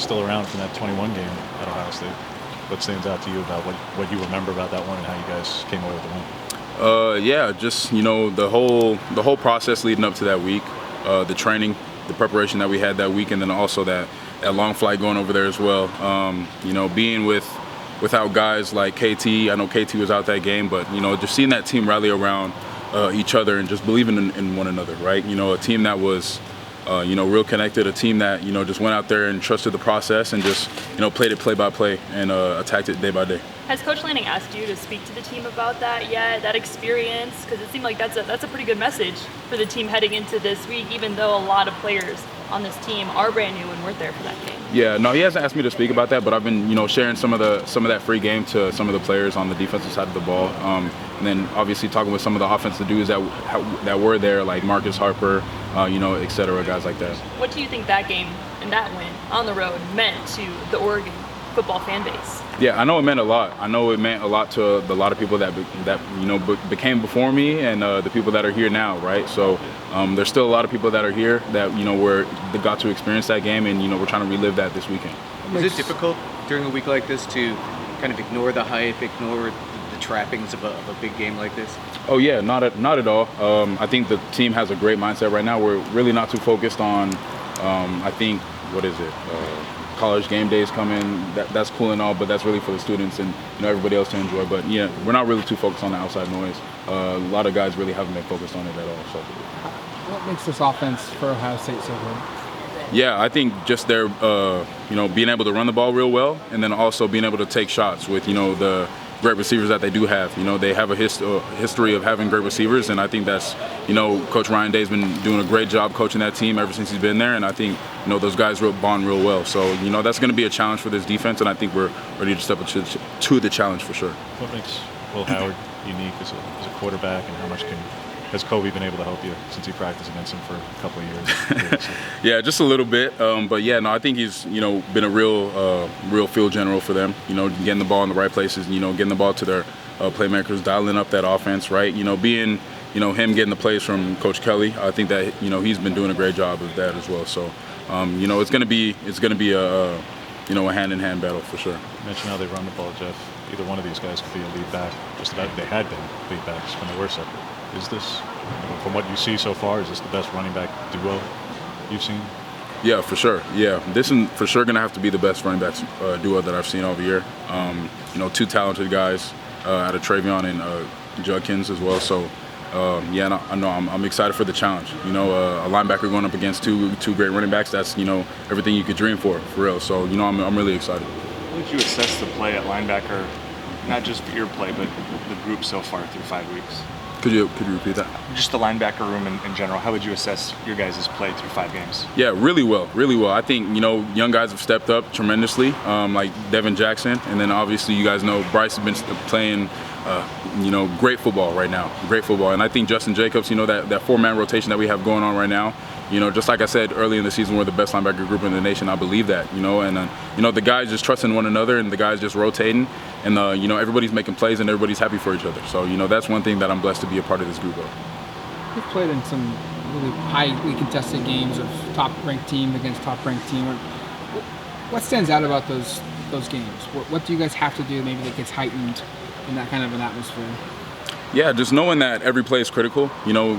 still around from that 21 game at Ohio State. What stands out to you about what you remember about that one and how you guys came away with the win? Yeah, just the whole process leading up to that week, the training, the preparation that we had that week, and then also that long flight going over there as well. Being without guys like KT. I know KT was out that game, but just seeing that team rally around each other and just believing in one another, right? A team that was real connected, a team that just went out there and trusted the process and just played it play by play and attacked it day by day. Has Coach Lanning asked you to speak to the team about that yet, that experience? Because it seemed like that's a pretty good message for the team heading into this week, even though a lot of players on this team are brand new and weren't there for that game. Yeah, no, he hasn't asked me to speak about that, but I've been sharing some of that free game to some of the players on the defensive side of the ball, and then obviously talking with some of the offensive dudes that were there, like Marcus Harper, et cetera, guys like that. What do you think that game and that win on the road meant to the Oregon football fan base? Yeah, I know it meant a lot. I know it meant a lot to a lot of people that became before me and the people that are here now, right? So there's still a lot of people that are here that that got to experience that game, and we're trying to relive that this weekend. Is it difficult during a week like this to kind of ignore the hype, ignore the trappings of a big game like this? Oh yeah, not at all. I think the team has a great mindset right now. We're really not too focused on, I think, college game days coming. That's cool and all, but that's really for the students and everybody else to enjoy. But yeah, we're not really too focused on the outside noise. A lot of guys really haven't been focused on it at all. So. What makes this offense for Ohio State so good? Yeah, I think just their being able to run the ball real well, and then also being able to take shots with the great receivers that they do have. They have a history of having great receivers, and I think that's Coach Ryan Day's been doing a great job coaching that team ever since he's been there, and I think those guys bond real well. So that's going to be a challenge for this defense, and I think we're ready to step up to the challenge for sure. What makes Will Howard unique as a quarterback, and how much has Kobe been able to help you since he practiced against him for a couple of years? Yeah, just a little bit. But yeah, no, I think he's been a real field general for them. Getting the ball in the right places. Getting the ball to their playmakers, dialing up that offense. Right. Being him getting the plays from Coach Kelly. I think that he's been doing a great job of that as well. So it's gonna be a hand-in-hand battle for sure. You mentioned how they run the ball, Jeff. Either one of these guys could be a lead back. Just about they had been lead backs when they were separate. Is this, from what you see so far, is this the best running back duo you've seen? Yeah, for sure. Yeah, this is for sure going to have to be the best running backs duo that I've seen all year. Two talented guys out of Travion and Judkins as well. So, I'm excited for the challenge. A linebacker going up against two great running backs, that's, everything you could dream for real. So, I'm really excited. How would you assess the play at linebacker, not just your play, but the group so far through 5 weeks? Could you repeat that? Just the linebacker room in general. How would you assess your guys' play through 5 games? Yeah, really well. I think, young guys have stepped up tremendously, like Devin Jackson. And then obviously you guys know Bryce has been playing, great football right now. Great football. And I think Justin Jacobs, that 4-man rotation that we have going on right now, just like I said early in the season, we're the best linebacker group in the nation. I believe that, and the guys just trusting one another and the guys just rotating. And, everybody's making plays and everybody's happy for each other. So, that's one thing that I'm blessed to be a part of this group of. You've played in some really highly contested games of top-ranked team against top-ranked team. What stands out about those games? What do you guys have to do maybe that gets heightened in that kind of an atmosphere? Yeah, just knowing that every play is critical.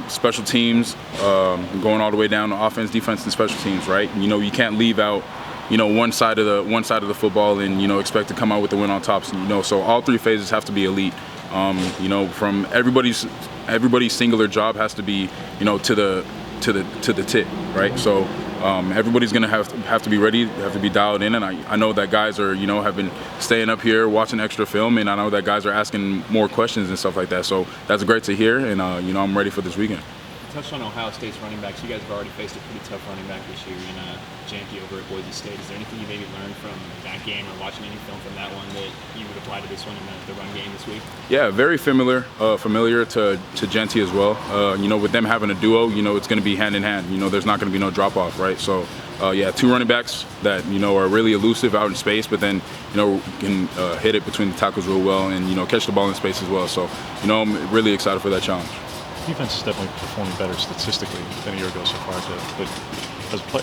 Special teams, going all the way down to offense, defense, and special teams, right? You can't leave out one side of the football and expect to come out with the win on top. So all 3 phases have to be elite. From everybody's singular job has to be to the tip, right? So everybody's gonna have to be ready, have to be dialed in, and I know that guys are have been staying up here watching extra film, and I know that guys are asking more questions and stuff like that. So that's great to hear, and I'm ready for this weekend. Touched on Ohio State's running backs. You guys have already faced a pretty tough running back this year in Janke over at Boise State. Is there anything you maybe learned from that game or watching any film from that one that you would apply to this one in the run game this week? Yeah, very familiar to Janke as well. With them having a duo, it's going to be hand in hand. There's not going to be no drop off, right? So, 2 running backs that are really elusive out in space, but then can hit it between the tackles real well and catch the ball in space as well. So, I'm really excited for that challenge. Defense is definitely performing better statistically than a year ago so far, Jeff. But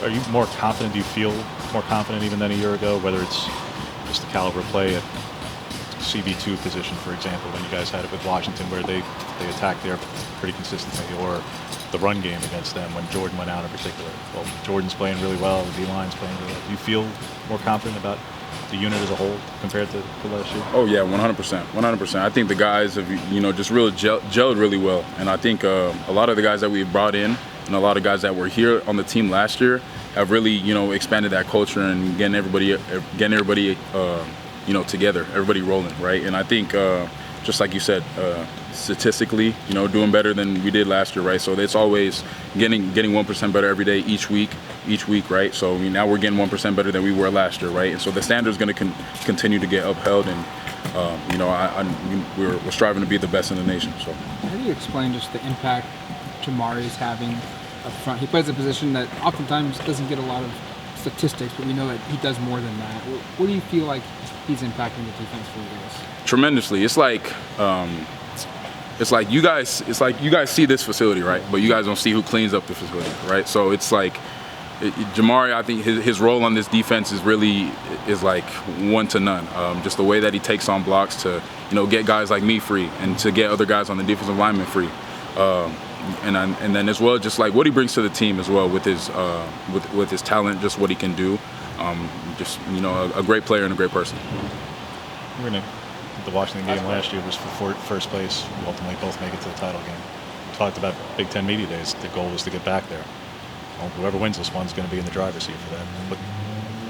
are you more confident? Do you feel more confident even than a year ago? Whether it's just the caliber play at CB2 position, for example, when you guys had it with Washington, where they attacked there pretty consistently, or the run game against them when Jordan went out in particular. Well, Jordan's playing really well, the D-line's playing really well. Do you feel more confident about the unit as a whole compared to last year? Oh yeah, 100%. 100%. I think the guys have, just really gelled really well. And I think a lot of the guys that we brought in and a lot of guys that were here on the team last year have really, expanded that culture and getting everybody together, everybody rolling, right? And I think, just like you said, statistically, doing better than we did last year, right? So it's always getting 1% better every day, each week, right? So now we're getting 1% better than we were last year, right? And so the standard is going to continue to get upheld, and we're striving to be the best in the nation. So how do you explain just the impact Jamari is having up front? He plays a position that oftentimes doesn't get a lot of statistics, but we know that he does more than that. What do you feel like he's impacting the defense for you guys? Tremendously. It's like you guys see this facility, right? But you guys don't see who cleans up the facility, right? So it's like Jamari, I think his role on this defense is like one to none. Just the way that he takes on blocks to get guys like me free and to get other guys on the defensive lineman free. And then as well, just like what he brings to the team as well with his talent, just what he can do. A great player and a great person. The Washington game last year was for first place. We ultimately both make it to the title game. We talked about Big Ten Media Days. The goal was to get back there. Well, whoever wins this one's going to be in the driver's seat for that. But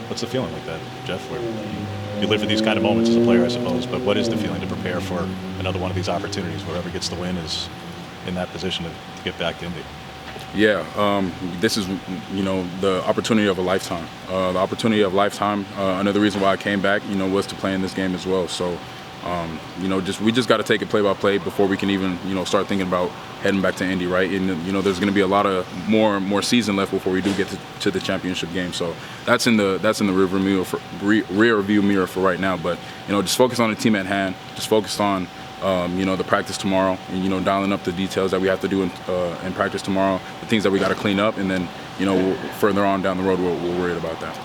what's the feeling like that, Jeff? Where you live for these kind of moments as a player, I suppose. But what is the feeling to prepare for another one of these opportunities? Whoever gets the win is in that position to get back to Indy. Yeah, this is, the opportunity of a lifetime. The opportunity of a lifetime. Another reason why I came back, was to play in this game as well. So, we just got to take it play by play before we can even, start thinking about heading back to Indy, right? And there's going to be a lot of more season left before we do get to the championship game. So that's in the rear view mirror for right now. But just focus on the team at hand. Just focus on the practice tomorrow, and dialing up the details that we have to do in practice tomorrow, the things that we got to clean up, and then further on down the road we'll worry about that.